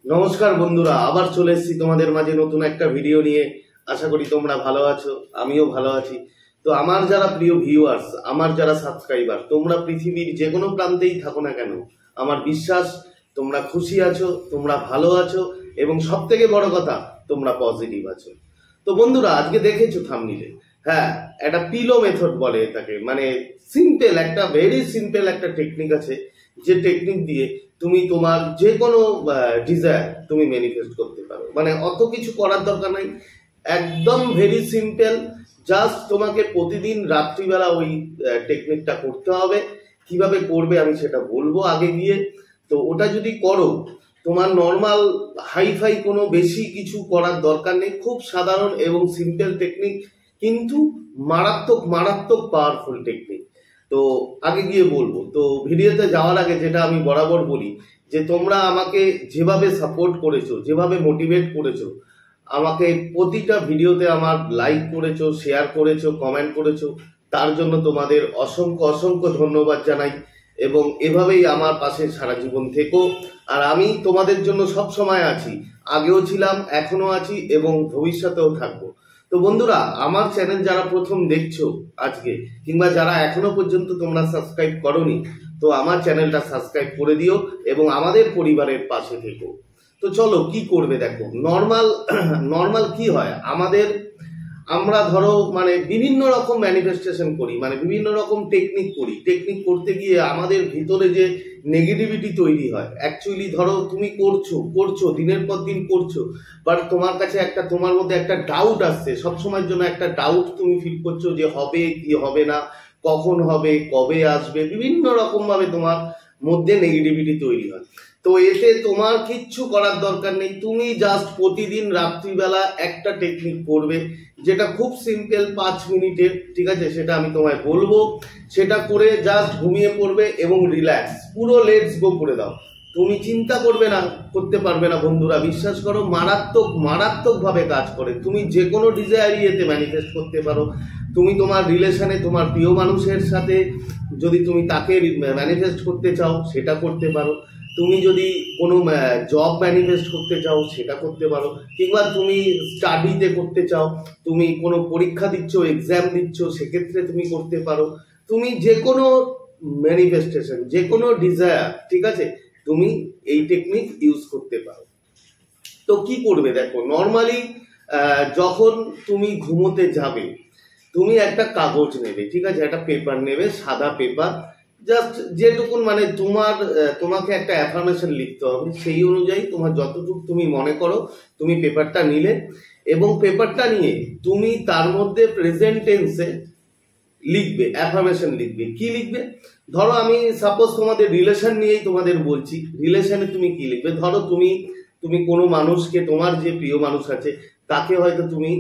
নমস্কার বন্ধুরা, আবার চলে এসেছি তোমাদের মাঝে নতুন একটা ভিডিও নিয়ে। আশা করি তোমরা ভালো আছো, আমিও ভালো আছি। তো আমার যারা প্রিয় ভিউয়ার্স, আমার যারা সাবস্ক্রাইবার, তোমরা পৃথিবীর যে কোনো প্রান্তেই থাকো না কেন, আমার বিশ্বাস তোমরা খুশি আছো, তোমরা ভালো আছো এবং সব থেকে বড় কথা তোমরা পজিটিভ আছো। তো বন্ধুরা, আজকে দেখেছো থাম্বনেইলে, হ্যাঁ, একটা পিলো মেথড বলে এটাকে, মানে সিম্পল একটা, ভেরি সিম্পল একটা টেকনিক আছে, যে টেকনিক দিয়ে তুমি তোমার যে কোনো ডিজায়ার তুমি ম্যানিফেস্ট করতে পারো। মানে অত কিছু করার দরকার নাই, একদম ভেরি সিম্পল। জাস্ট তোমাকে প্রতিদিন রাত্রিবেলা ওই টেকনিকটা করতে হবে। কিভাবে করবে আমি সেটা বলবো আগে গিয়ে। তো ওটা যদি করো, তোমার নর্মাল হাইফাই কোনো বেশি কিছু করার দরকার নেই, খুব সাধারণ এবং সিম্পল টেকনিক, কিন্তু মারাত্মক মারাত্মক পাওয়ারফুল টেকনিক। তো আগে গিয়ে বলবো। তো ভিডিওতে যাওয়ার আগে যেটা আমি বরাবর বলি, যে তোমরা আমাকে যেভাবে সাপোর্ট করেছো, যেভাবে মোটিভেট করেছো, আমাকে প্রতিটা ভিডিওতে আমার লাইক করেছো, শেয়ার করেছো, কমেন্ট করেছো, তার জন্য তোমাদের অসংখ্য অসংখ্য ধন্যবাদ জানাই। এবং এভাবেই আমার পাশে সারা জীবন থেকো। আর আমি তোমাদের জন্য সব সময় আছি, আগেও ছিলাম, এখনো আছি এবং ভবিষ্যতেও থাকবো। তো বন্ধুরা, আমার চ্যানেল যারা প্রথম দেখছো আজকে, কিংবা যারা এখনো পর্যন্ত তোমরা সাবস্ক্রাইব করোনি, তো আমার চ্যানেলটা সাবস্ক্রাইব করে দিও এবং আমাদের পরিবারের পাশে থেকো। তো চলো কি করবে দেখো। নর্মাল নর্মাল কি হয় আমাদের, আমরা ধরো মানে বিভিন্ন রকম ম্যানিফেস্টেশন করি, মানে বিভিন্ন রকম টেকনিক করি। টেকনিক করতে গিয়ে আমাদের ভিতরে যে নেগেটিভিটি তৈরি হয়, অ্যাকচুয়ালি ধরো তুমি করছো করছো দিনের পর দিন করছো, বাট তোমার কাছে একটা, তোমার মধ্যে একটা ডাউট আসছে, সবসময়ের জন্য একটা ডাউট তুমি ফিল করছো যে হবে কি হবে না, কখন হবে, কবে আসবে, বিভিন্ন রকম ভাবে তোমার মধ্যে নেগেটিভিটি তৈরি হয়। তো এতে তোমার কিচ্ছু করার দরকার নেই, তুমি জাস্ট প্রতিদিন রাত্রিবেলা একটা টেকনিক করবে, যেটা খুব সিম্পল, 5 মিনিটের, ঠিক আছে? সেটা আমি তোমায় বলবো, সেটা করে জাস্ট ঘুমিয়ে পড়বে এবং রিল্যাক্স, পুরো লেটস গো করে দাও। তুমি চিন্তা করবে না, করতে পারবে না বন্ধুরা, বিশ্বাস করো, মারাত্মক মারাত্মক ভাবে কাজ করে। তুমি যে কোনো ডিজায়ারই এতে ম্যানিফেস্ট করতে পারো। তুমি তোমার রিলেশনে তোমার প্রিয় মানুষের সাথে যদি তুমি তাকে ম্যানিফেস্ট করতে চাও, সেটা করতে পারো। তুমি যদি কোনো জব ম্যানিফেস্ট করতে চাও, সেটা করতে পারো। কিংবা তুমি স্টাডিতে করতে চাও, তুমি কোনো পরীক্ষা দিচ্ছ, এক্সাম দিচ্ছ, সেক্ষেত্রে তুমি করতে পারো। তুমি যে কোনো ম্যানিফেস্টেশন, যে কোনো ডিজায়ার, ঠিক আছে, তুমি এই টেকনিক ইউজ করতে পারো। তো কি করবে দেখো, নর্মালি যখন তুমি ঘুমোতে যাবে, তুমি একটা কাগজ নেবে, ঠিক আছে, একটা পেপার নেবে, সাদা পেপার, জাস্ট যেটুকুন মানে তোমাকে একটা অ্যাফার্মেশন লিখতে হবে, সেই অনুযায়ী তোমার যতটুকু তুমি মনে করো, তুমি পেপারটা নিলে এবং পেপারটা নিয়ে তুমি তার মধ্যে প্রেজেন্ট টেন্সে লিখবে, অ্যাফার্মেশন লিখবে। কি লিখবে? ধরো আমি সাপোজ তোমাদের রিলেশন নিয়েই তোমাদের বলছি, রিলেশনে তুমি কি লিখবে? ধরো তুমি তুমি কোনো মানুষকে, তোমার যে প্রিয় মানুষ আছে তাকে হয়তো তুমি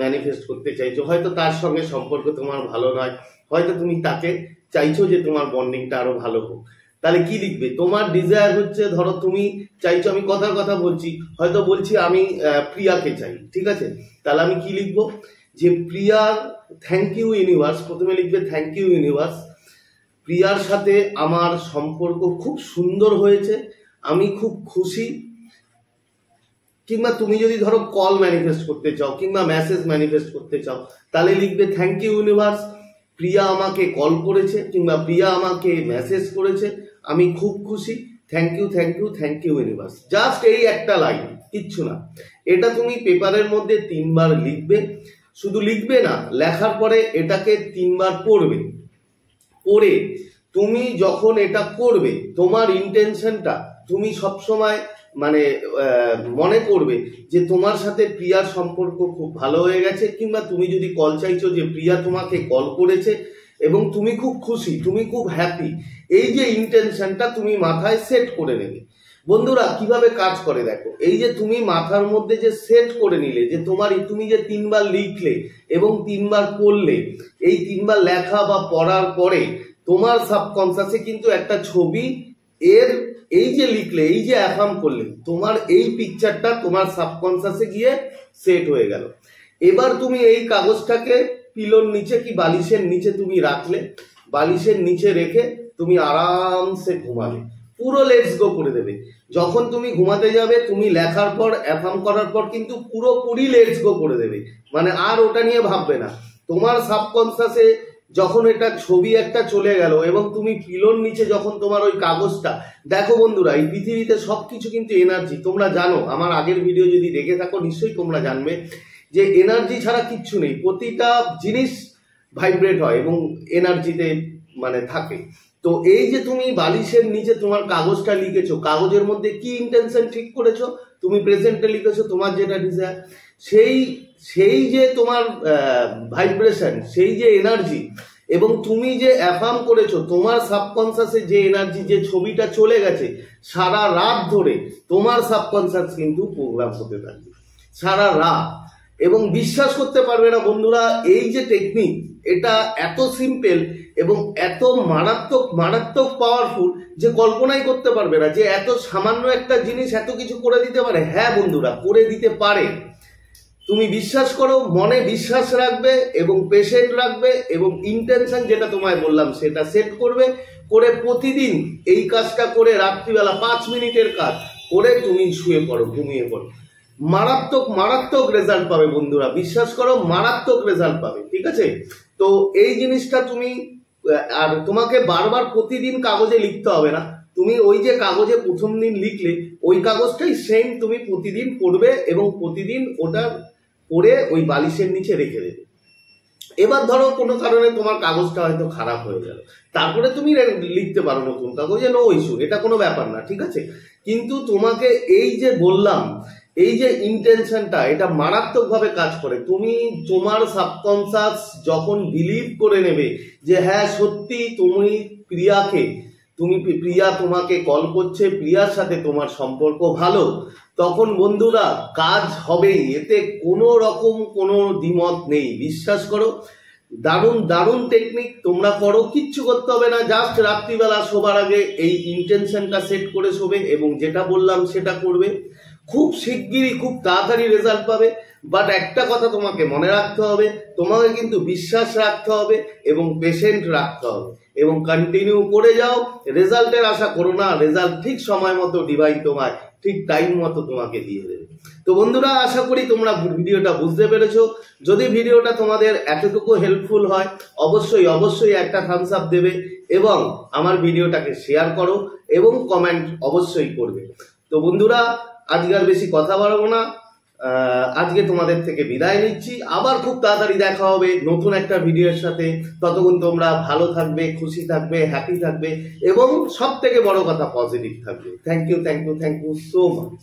ম্যানিফেস্ট করতে চাইছো, হয়তো তার সঙ্গে সম্পর্ক তোমার ভালো নয়, হয়তো তুমি তাকে চাইছো যে তোমার বন্ডিংটা আরো ভালো হোক। তাহলে কি লিখবে? তোমার ডিজায়ার হচ্ছে, ধরো তুমি চাইছো, আমি কথার কথা বলছি, হয়তো বলছি আমি প্রিয়াকে চাই, ঠিক আছে? তাহলে আমি কি লিখবো? যে প্রিয়ার, থ্যাংক ইউ ইউনিভার্স, প্রথমে লিখবে থ্যাংক ইউ ইউনিভার্স, প্রিয়ার সাথে আমার সম্পর্ক খুব সুন্দর হয়েছে, আমি খুব খুশি। কিংবা তুমি যদি ধরো কল ম্যানিফেস্ট করতে চাও কিংবা মেসেজ ম্যানিফেস্ট করতে চাও, তাহলে লিখবে থ্যাংক ইউ ইউনিভার্স, প্রিয়া আমাকে কল করেছে কিংবা প্রিয়া আমাকে মেসেজ করেছে, আমি খুব খুশি, thank you thank you thank you universe. Just এই একটা লাইন, কিচ্ছু না। এটা তুমি পেপারের মধ্যে 3বার লিখবে। শুধু লিখবে না, লেখার পরে এটাকে 3বার পড়বে। পড়ে তুমি যখন এটা করবে, তোমার ইন্টেনশনটা তুমি সবসময় মানে মনে করবে যে তোমার সাথে প্রিয়ার সম্পর্ক খুব ভালো হয়ে গেছে, কিংবা তুমি যদি কল চাইছো, যে প্রিয়া তোমাকে কল করেছে এবং তুমি খুব খুশি, তুমি খুব হ্যাপি। এই যে ইন্টেনশনটা তুমি মাথায় সেট করে নেবে। বন্ধুরা, কিভাবে কাজ করে দেখো, এই যে তুমি মাথার মধ্যে যে সেট করে নিলে, যে তুমি যে 3বার লিখলে এবং 3বার পড়লে, এই 3বার লেখা বা পড়ার পরে তোমার সাবকনসিয়াসে কিন্তু একটা ছবি, এর এই যে লিখলে, এই যে অ্যাফার্ম করলে, তোমার এই পিকচারটা তোমার সাবকনসিয়াসে গিয়ে সেট হয়ে গেল। এবার তুমি এই কাগজটাকে পিলোর নিচে কি বালিশের নিচে তুমি রাখলে, বালিশের নিচে রেখে তুমি আরামসে ঘুমাবে, পুরো লেটস গো করে দেবে। যখন তুমি ঘুমাতে যাবে তুমি লেখার পর অ্যাফার্ম করার পর কিন্তু পুরোপুরি লেটস গো করে দেবে, মানে আর ওটা নিয়ে ভাববে না। তোমার সাবকনসিয়াসে যখন এটা ছবি একটা চলে গেল এবং তুমি পিলোর নিচে যখন তোমার ওই কাগজটা দেখো বন্ধুরা, এই পৃথিবীতে সবকিছু কিন্তু এনার্জি। তোমরা জানো, আমার আগের ভিডিও যদি দেখে থাকো নিশ্চয়ই তোমরা জানবে যে এনার্জি ছাড়া কিচ্ছু নেই। প্রতিটা জিনিস ভাইব্রেট হয় এবং এনার্জিতে মানে থাকে। তো এই যে তুমি বালিশের নিচে তোমার কাগজটা লিখেছো, কাগজের মধ্যে কি ইন্টেনশন ঠিক করেছো, তুমি প্রেজেন্টে লিখেছো তোমার যেটা ডিজায়ার, সেই যে তোমার ভাইব্রেশন, সেই যে এনার্জি, এবং তুমি যে অ্যাফার্ম করেছো তোমার সাবকনসিয়াসে যে এনার্জি, যে ছবিটা চলে গেছে সারা রাত ধরে, তোমার সাবকনসিয়াস কিন্তু প্রোগ্রাম হতে থাকবে সারা রাত। এবং বিশ্বাস করতে পারবে না বন্ধুরা, এই যে টেকনিক, এটা এত সিম্পল এবং এত মারাত্মক মারাত্মক পাওয়ারফুল যে কল্পনাই করতে পারবে না যে এত সামান্য একটা জিনিস এত কিছু করে দিতে পারে। হ্যাঁ বন্ধুরা, করে দিতে পারে। তুমি বিশ্বাস করো, মনে বিশ্বাস রাখবে এবং পেশেন্ট রাখবে এবং ইন্টেনশন যেটা তোমায় বললাম সেটা সেট করবে, করে প্রতিদিন এই কাজটা করে রাত্রিবেলা 5 মিনিটের কাজ করে তুমি শুয়ে পড়ো, ঘুমিয়ে পড়ো, মারাত্মক মারাত্মক রেজাল্ট পাবে বন্ধুরা, বিশ্বাস করো মারাত্মক রেজাল্ট পাবে। ঠিক আছে, তো এই জিনিসটা তুমি, আর তোমাকে বারবার প্রতিদিন কাগজে লিখতে হবে না। তুমি ওই যে কাগজে প্রথম দিন লিখলে ওই কাগজটাই সেম তুমি প্রতিদিন পড়বে এবং প্রতিদিন ওটা পড়ে ওই বালিশের নিচে রেখে দেবে। এবার ধরো কোনো কারণে তোমার কাগজটা হয়তো খারাপ হয়ে গেল, তারপরে তুমি লিখতে পারো নতুন কাগজে, নো ইস্যু, এটা কোনো ব্যাপার না। ঠিক আছে, কিন্তু তোমাকে এই যে বললাম, এই যে ইন্টেনশনটা, এটা মারাত্মকভাবে কাজ করে। তুমি তোমার সাবকনসিয়াস যখন বিলিভ করে নেবে যে হ্যাঁ সত্যি তুমি প্রিয়াকে, প্রিয়া তোমাকে কল করছে, প্রিয়ার সাথে তোমার সম্পর্ক ভালো, তখন বন্ধুরা কাজ হবেই, এতে কোনো রকম কোনো দ্বিমত নেই। বিশ্বাস করো, দারুণ দারুণ টেকনিক, তোমরা করো, কিচ্ছু করতে হবে না, জাস্ট রাত্রিবেলা শোবার আগে এই ইন্টেনশনটা সেট করে শোবে এবং যেটা বললাম সেটা করবে, খুব শিগগিরই খুব তাড়াতাড়ি রেজাল্ট পাবে। বাট একটা কথা তোমাকে মনে রাখতে হবে, তোমাকে কিন্তু বিশ্বাস রাখতে হবে এবং পেশেন্ট রাখতে হবে এবং কন্টিনিউ করে যাও। রেজাল্টের আশা করো না, রেজাল্ট ঠিক সময় মতো ডিভাইন তোমায় ঠিক টাইম মতো তোমাকে দিয়ে দেবে। তো বন্ধুরা, আশা করি তোমরা ভিডিওটা বুঝতে পেরেছো। যদি ভিডিওটা তোমাদের এতটুকু হেল্পফুল হয় অবশ্যই অবশ্যই একটা থামস আপ দেবে এবং আমার ভিডিওটাকে শেয়ার করো এবং কমেন্ট অবশ্যই করবে। তো বন্ধুরা, আজকে আর বেশি কথা বাড়াবো না, আজকে তোমাদের থেকে বিদায় নিচ্ছি। আবার খুব তাড়াতাড়ি দেখা হবে নতুন একটা ভিডিওর সাথে। ততক্ষণ তোমরা ভালো থাকবে, খুশি থাকবে, হ্যাপি থাকবে এবং সব থেকে বড় কথা পজিটিভ থাকবে। Thank you so much.